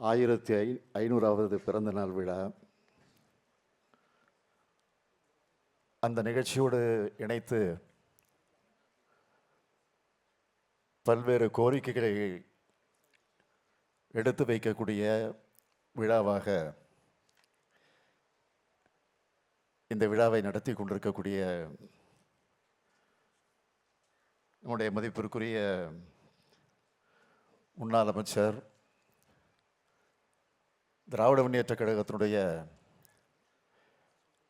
1500வது பிறந்த நாள் விழா. அந்த நிகழ்ச்சியோடு இணைத்து பல்வேறு கோரிக்கைகளை எடுத்து வைக்கக்கூடிய விழாவாக இந்த விழாவை நடத்தி கொண்டிருக்கக்கூடிய நம்முடைய மதிப்பிற்குரிய முன்னாள் அமைச்சர், திராவிட முன்னேற்றக் கழகத்தினுடைய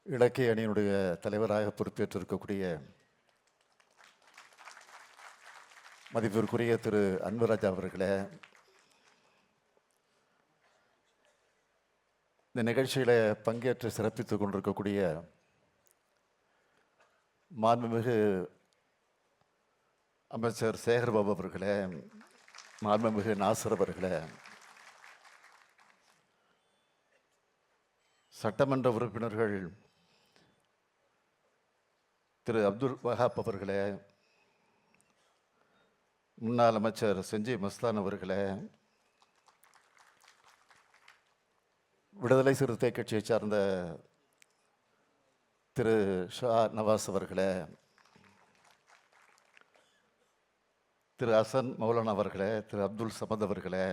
இலக்கிய அணியினுடைய தலைவராக பொறுப்பேற்றிருக்கக்கூடிய மதிப்பிற்குரிய திரு அன்புராஜா அவர்களே, இந்த நிகழ்ச்சியில் பங்கேற்று சிறப்பித்துக் கொண்டிருக்கக்கூடிய மாண்புமிகு அமைச்சர் சேகர்பாபு அவர்களே, மாண்புமிகு நாசர் அவர்களே, சட்டமன்ற உறுப்பினர்கள் திரு அப்துல் வஹாப் அவர்களே, முன்னாள் அமைச்சர் செஞ்சி மஸ்தான் அவர்களே, விடுதலை சிறுத்தை கட்சியை சார்ந்த திரு ஷா நவாஸ் அவர்களே, திரு ஹசன் மௌலானா அவர்களே, திரு அப்துல் சமத் அவர்களே,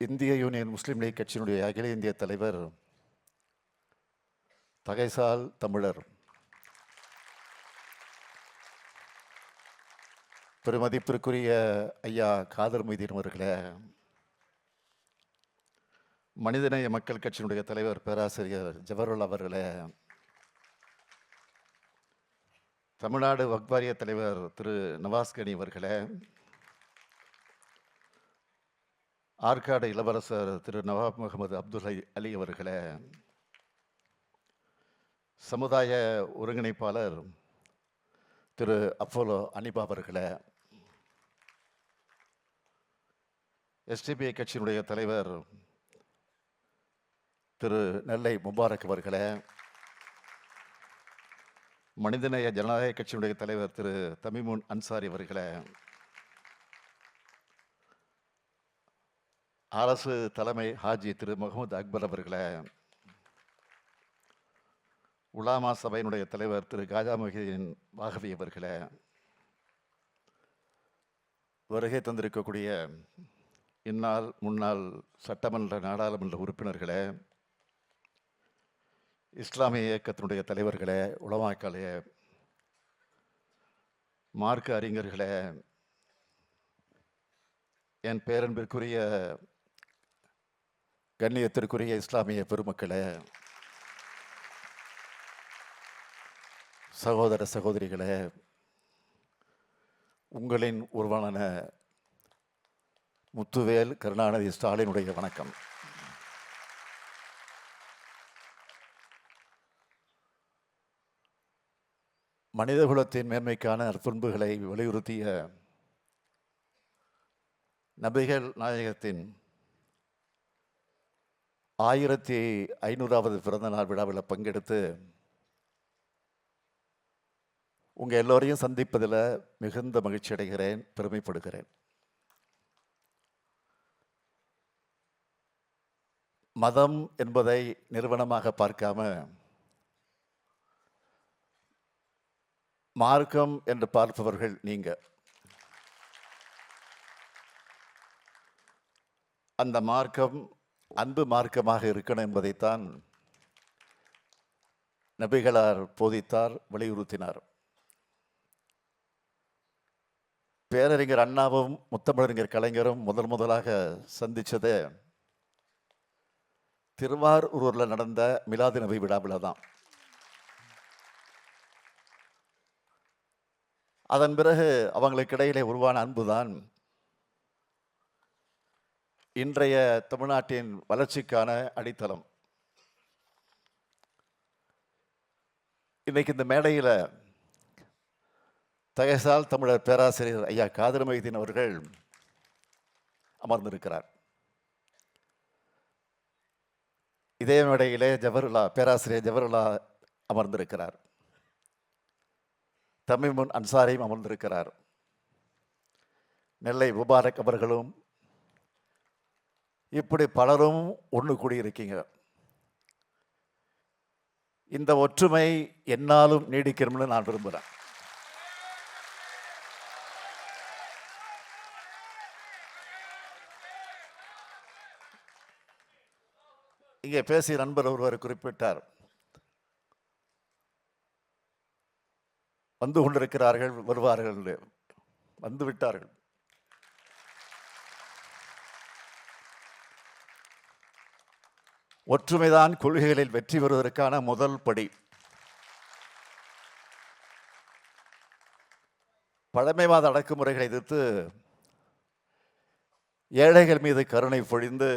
இந்திய யூனியன் முஸ்லீம் லீக் கட்சியினுடைய அகில இந்திய தலைவர் தகைசால் தமிழர் பெருமதிப்பிற்குரிய ஐயா காதர் மொய்தீன் அவர்களே, மனிதநேய மக்கள் கட்சியினுடைய தலைவர் பேராசிரியர் ஜவஹர்லால் அவர்களே, தமிழ்நாடு வக்ஃப் வாரிய தலைவர் திரு நவாஸ் கனி அவர்களே, ஆற்காடு இளவரசர் திரு நவாப் முகமது அப்துல் அலி அவர்களே, சமுதாய ஒருங்கிணைப்பாளர் திரு அப்போலோ அனிபா அவர்களே, எஸ்டிபிஐ கட்சியினுடைய தலைவர் திரு நெல்லை முபாரக் அவர்களே, மனிதநேய ஜனநாயக கட்சியினுடைய தலைவர் திரு தமிமுன் அன்சாரி அவர்களே, அரசு தலைமை ஹாஜி திரு முகமது அக்பர் அவர்களே, உலாமா சபையினுடைய தலைவர் திரு காஜா மொஹிதீன் வாகவி அவர்களே, வருகை தந்திருக்கக்கூடிய இந்நாள் முன்னாள் சட்டமன்ற நாடாளுமன்ற உறுப்பினர்களே, இஸ்லாமிய இயக்கத்தினுடைய தலைவர்களே, உலமாக்களே, மார்க்க அறிஞர்களே, என் பேரன்பிற்குரிய கண்ணியத்திற்குரிய இஸ்லாமிய பெருமக்களே, சகோதர சகோதரிகளே, உங்களின் உருவான முத்துவேல் கருணாநிதி ஸ்டாலினுடைய வணக்கம். மனிதகுலத்தின் மேன்மைக்கான நற்பண்புகளை வலியுறுத்திய நபிகள் நாயகத்தின் 1500வது பிறந்த நாள் விழாவில் பங்கெடுத்து உங்கள் எல்லோரையும் சந்திப்பதில் மிகுந்த மகிழ்ச்சி அடைகிறேன், பெருமைப்படுகிறேன். மதம் என்பதை நிறுவனமாக பார்க்காம மார்க்கம் என்று பார்ப்பவர்கள் நீங்க. அந்த மார்க்கம் அன்பு மார்க்கமாக இருக்கணும் என்பதைத்தான் நபிகளார் போதித்தார், வலியுறுத்தினார். பேரறிஞர் அண்ணாவும் முத்தமிழறிஞர் கலைஞரும் முதலாக சந்திச்சதே திருவாரூரில் நடந்த மிலாது நபி விழாவில் தான். அதன் பிறகு அவங்களுக்கு இடையிலே உருவான அன்புதான் இன்றைய தமிழ்நாட்டின் வளர்ச்சிக்கான அடித்தளம். இன்னைக்கு இந்த மேடையில் தகைசால் தமிழர் பேராசிரியர் ஐயா காதர் மொய்தீன் அவர்கள் அமர்ந்திருக்கிறார். இதே மேடையிலே பேராசிரியர் ஜவஹர்லா அமர்ந்திருக்கிறார். தமிமுன் அன்சாரியும் அமர்ந்திருக்கிறார். நெல்லை முபாரக் அவர்களும் இப்படி பலரும் ஒன்று கூடியிருக்கீங்க. இந்த ஒற்றுமை என்னாலும் நீடிக்கணும்னு நான் விரும்புகிறேன். இங்கே பேசிய நண்பர் ஒருவர் குறிப்பிட்டார், வந்து கொண்டிருக்கிறார்கள், வருவார்கள், வந்து விட்டார்கள். ஒற்றுமைதான் கொள்கைகளில் வெற்றி பெறுவதற்கான முதல் படி. பழமைவாத அடக்குமுறைகளை எதிர்த்து ஏழைகள் மீது கருணை பொழிந்து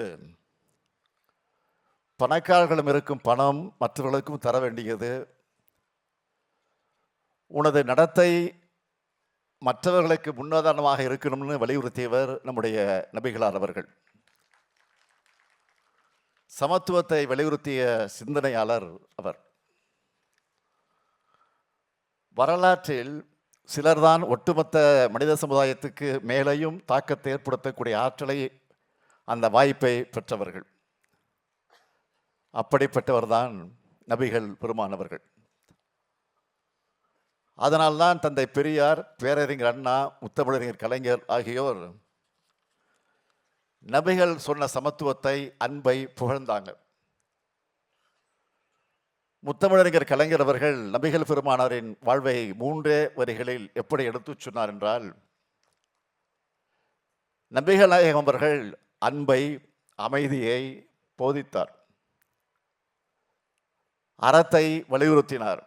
பணக்காரர்களும் இருக்கும் பணம் மற்றவர்களுக்கும் தர வேண்டியது, உனது நடத்தை மற்றவர்களுக்கு முன்னுதாரணமாக இருக்கணும்னு வலியுறுத்தியவர் நம்முடைய நபிகளார் அவர்கள். சமத்துவத்தை வலியுறுத்திய சிந்தனையாளர் அவர். வரலாற்றில் சிலர்தான் ஒட்டுமொத்த மனித சமுதாயத்துக்கு மேலேயும் தாக்கத்தை ஏற்படுத்தக்கூடிய ஆற்றலை, அந்த வாய்ப்பை பெற்றவர்கள். அப்படிப்பட்டவர்தான் நபிகள் பெருமானவர்கள். அதனால்தான் தந்தை பெரியார், பேரறிஞர் அண்ணா, முத்தமிழறிஞர் கலைஞர் ஆகியோர் நபிகள் சொன்ன சமத்துவத்தை, அன்பை புகழ்ந்தாங்க. முத்தமிழறிஞர் கலைஞர் அவர்கள் நபிகள் பெருமானாரின் வாழ்வை 3 வரிகளில் எப்படி எடுத்துச் சொன்னார் என்றால், நபிகள் நாயகம் அவர்கள் அன்பை, அமைதியை போதித்தார், அறத்தை வலியுறுத்தினார்,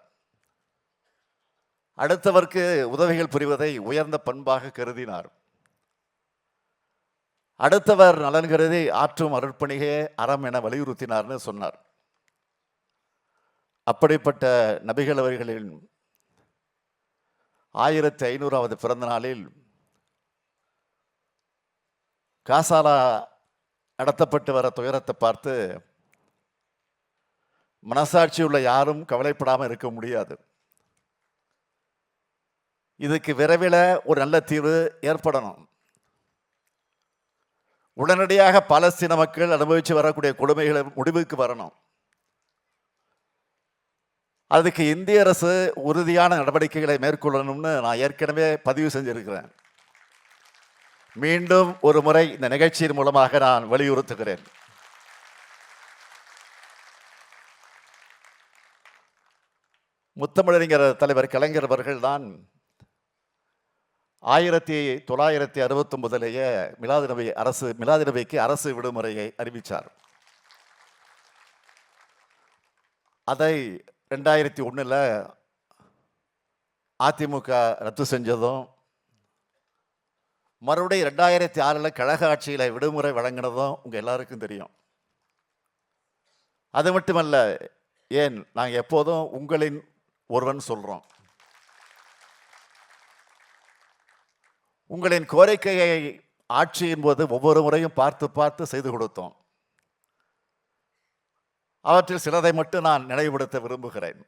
அடுத்தவர்க்கு உதவிகள் புரிவதை உயர்ந்த பண்பாக கருதினார், அடுத்தவர் நலன் கருதி ஆற்றும் அருட்பணியே அறம் என வலியுறுத்தினார்னு சொன்னார். அப்படிப்பட்ட நபிகள் அவர்களின் 1500வது பிறந்த நாளில் காசாலா நடத்தப்பட்டு வர துயரத்தை பார்த்து மனசாட்சி உள்ள யாரும் கவலைப்படாமல் இருக்க முடியாது. இதுக்கு விரைவில் ஒரு நல்ல தீர்வு ஏற்படணும். உடனடியாக பாலஸ்தீன மக்கள் அனுபவித்து வரக்கூடிய கொடுமைகளை முடிவுக்கு வரணும். அதுக்கு இந்திய அரசு உறுதியான நடவடிக்கைகளை மேற்கொள்ளணும்னு நான் ஏற்கனவே பதிவு செஞ்சிருக்கிறேன். மீண்டும் ஒரு முறை இந்த நிகழ்ச்சியின் மூலமாக நான் வலியுறுத்துகிறேன். முத்தமிழறிஞர் தலைவர் கலைஞர் அவர்கள் தான் 1969 மிலாது நபிக்கு அரசு விடுமுறையை அறிவித்தார். அதை 2001 அதிமுக ரத்து செஞ்சதும், மறுபடியும் 2006 கழக ஆட்சியில் விடுமுறை வழங்கினதும் உங்கள் எல்லாருக்கும் தெரியும். அது மட்டுமல்ல, ஏன் நாங்கள் எப்போதும் உங்களின் ஒருவன் சொல்கிறோம். உங்களின் கோரிக்கையை ஆட்சியின் போது ஒவ்வொரு முறையும் பார்த்து பார்த்து செய்து கொடுத்தோம். அவற்றில் சிலதை மட்டும் நான் நினைவுபடுத்த விரும்புகிறேன்.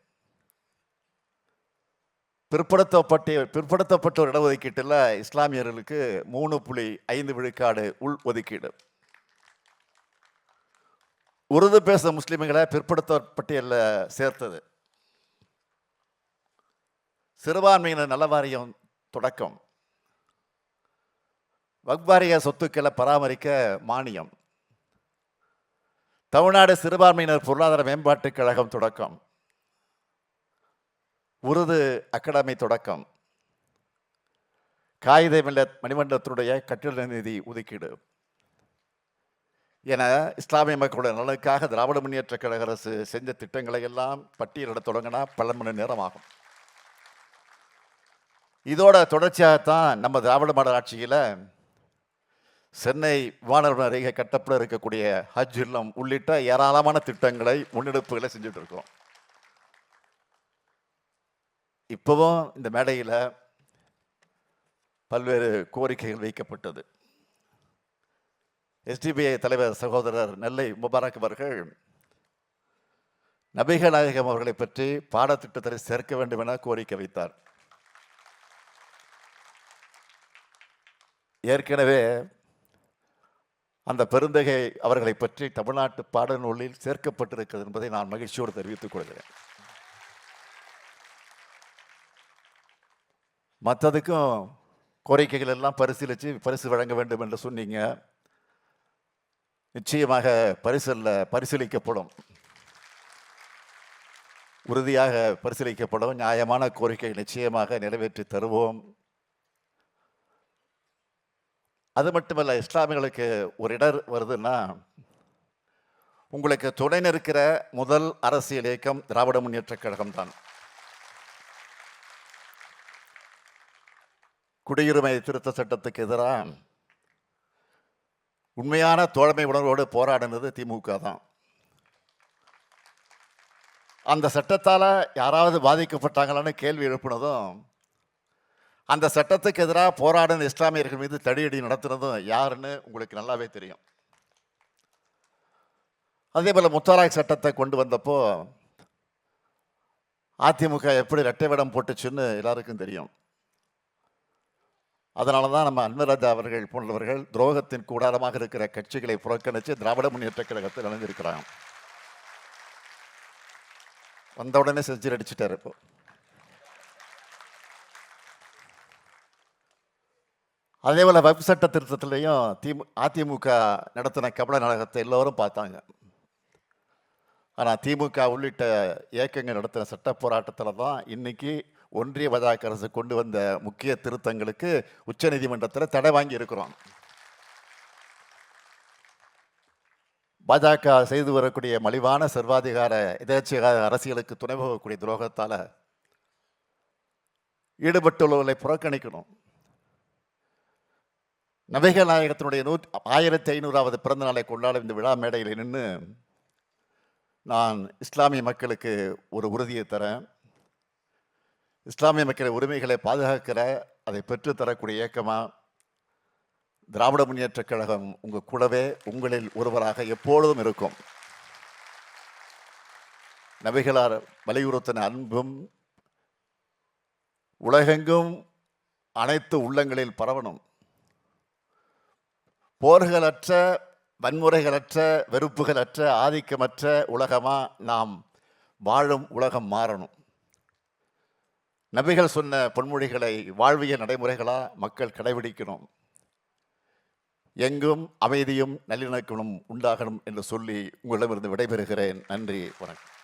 பிற்படுத்தப்பட்டோர் இடஒதுக்கீட்டில் இஸ்லாமியர்களுக்கு 3.5 விழுக்காடு உள் ஒதுக்கீடு. உருது பேசும் முஸ்லிம்களை பிற்படுத்தோர் பட்டியலில் சேர்த்தது. சிறுபான்மையினர் நல வாரியம் தொடக்கம். வக்பாரிய சொத்துக்களை பராமரிக்க மானியம். தமிழ்நாடு சிறுபான்மையினர் பொருளாதார மேம்பாட்டுக் கழகம் தொடக்கம். உருது அகாடமி தொடக்கம். காயிதே மில்லத் மணிமண்டலத்தினுடைய கட்டிட நிதி ஒதுக்கீடு என இஸ்லாமிய மக்களுடைய நலனுக்காக திராவிட முன்னேற்ற கழக அரசு செஞ்ச திட்டங்களை எல்லாம் பட்டியலிட தொடங்கினா பல மணி நேரம் ஆகும். இதோட தொடர்ச்சியாகத்தான் நம்ம திராவிட மாடல் ஆட்சியில் சென்னை விமான அருகே கட்டப்பட இருக்கக்கூடிய ஹஜ் இல்லம் உள்ளிட்ட ஏராளமான திட்டங்களை, முன்னெடுப்புகளை செஞ்சுட்டு இருக்கோம். இப்போவும் இந்த மேடையில் பல்வேறு கோரிக்கைகள் வைக்கப்பட்டது. எஸ்டிபிஐ தலைவர் சகோதரர் நெல்லை முபாரக் அவர்கள் நபிகள் நாயகம் அவர்களை பற்றி பாடத்திட்டத்தில் சேர்க்க வேண்டும் என கோரிக்கை வைத்தார். ஏற்கனவே அந்த பெருந்தகை அவர்களை பற்றி தமிழ்நாட்டு பாடநூலில் சேர்க்கப்பட்டிருக்கிறது என்பதை நான் மகிழ்ச்சியோடு தெரிவித்துக் கொள்கிறேன். மற்றதுக்கும் கோரிக்கைகள் எல்லாம் பரிசீலித்து பரிசு வழங்க வேண்டும் என்று சொன்னீங்க. நிச்சயமாக பரிசீலிக்கப்படும், உறுதியாக பரிசீலிக்கப்படும். நியாயமான கோரிக்கை நிச்சயமாக நிறைவேற்றி தருவோம். அது மட்டுமல்ல, இஸ்லாமியர்களுக்கு ஒரு இடர் வருதுன்னா, உங்களுக்கு துணை நிற்கிற முதல் அரசியல் இயக்கம் திராவிட முன்னேற்றக் கழகம் தான். குடியுரிமை திருத்த சட்டத்துக்கு எதிராக உண்மையான தோழமை உணர்வோடு போராடினது திமுக தான். அந்த சட்டத்தால் யாராவது பாதிக்கப்பட்டாங்களான்னு கேள்வி எழுப்பினதும், அந்த சட்டத்துக்கு எதிராக போராடின இஸ்லாமியர்கள் மீது தடியடி நடத்தினதும் யாருன்னு உங்களுக்கு நல்லாவே தெரியும். அதே போல் முத்தலாக் சட்டத்தை கொண்டு வந்தப்போ அதிமுக எப்படி இரட்டை வேடம் போட்டுச்சுன்னு எல்லாருக்கும் தெரியும். அதனால தான் நம்ம அன்வராஜா அவர்கள் போன்றவர்கள் துரோகத்தின் கூடாரமாக இருக்கிற கட்சிகளை புறக்கணித்து திராவிட முன்னேற்ற கழகத்தில் இணைஞ்சிருக்கிறாங்க. வந்த உடனே செஞ்சு அடிச்சுட்டார். இப்போ அதே போல் வக்ஃப் சட்ட திருத்தத்திலையும் அதிமுக நடத்தின கபட நாடகத்தை எல்லோரும் பார்த்தாங்க. ஆனால் திமுக உள்ளிட்ட இயக்கங்கள் நடத்தின சட்ட போராட்டத்தில் தான் இன்னைக்கு ஒன்றிய பாஜக அரசு கொண்டு வந்த முக்கிய திருத்தங்களுக்கு உச்சநீதிமன்றத்தில் தடை வாங்கி இருக்கிறோம். பாஜக செய்து வரக்கூடிய மலிவான சர்வாதிகார எதேச்சைய அரசியலுக்கு துணை போகக்கூடிய துரோகத்தால் ஈடுபட்டுள்ளவர்களை புறக்கணிக்கணும். நபிகள் நாயகத்தினுடைய 1500வது பிறந்த நாளை கொண்டாடும் இந்த விழா மேடையில் நின்று நான் இஸ்லாமிய மக்களுக்கு ஒரு உறுதியை தரேன். இஸ்லாமிய மக்களின் உரிமைகளை பாதுகாக்கிற, அதை பெற்றுத்தரக்கூடிய இயக்கமாக திராவிட முன்னேற்றக் கழகம் உங்கள் கூடவே உங்களில் ஒருவராக எப்பொழுதும் இருக்கும். நபிகளார் வலியுறுத்தின அன்பும் உலகெங்கும் அனைத்து உள்ளங்களில் பரவணும். போர்களற்ற, வன்முறைகளற்ற, வெறுப்புகளற்ற, ஆதிக்கமற்ற உலகமாக நாம் வாழும் உலகம் மாறணும். நபிகள் சொன்ன பொன்மொழிகளை வாழ்வியல் நடைமுறைகளாக மக்கள் கடைபிடிக்கணும். எங்கும் அமைதியும் நல்லிணக்கமும் உண்டாகணும் என்று சொல்லி உங்களிடமிருந்து விடைபெறுகிறேன். நன்றி, வணக்கம்.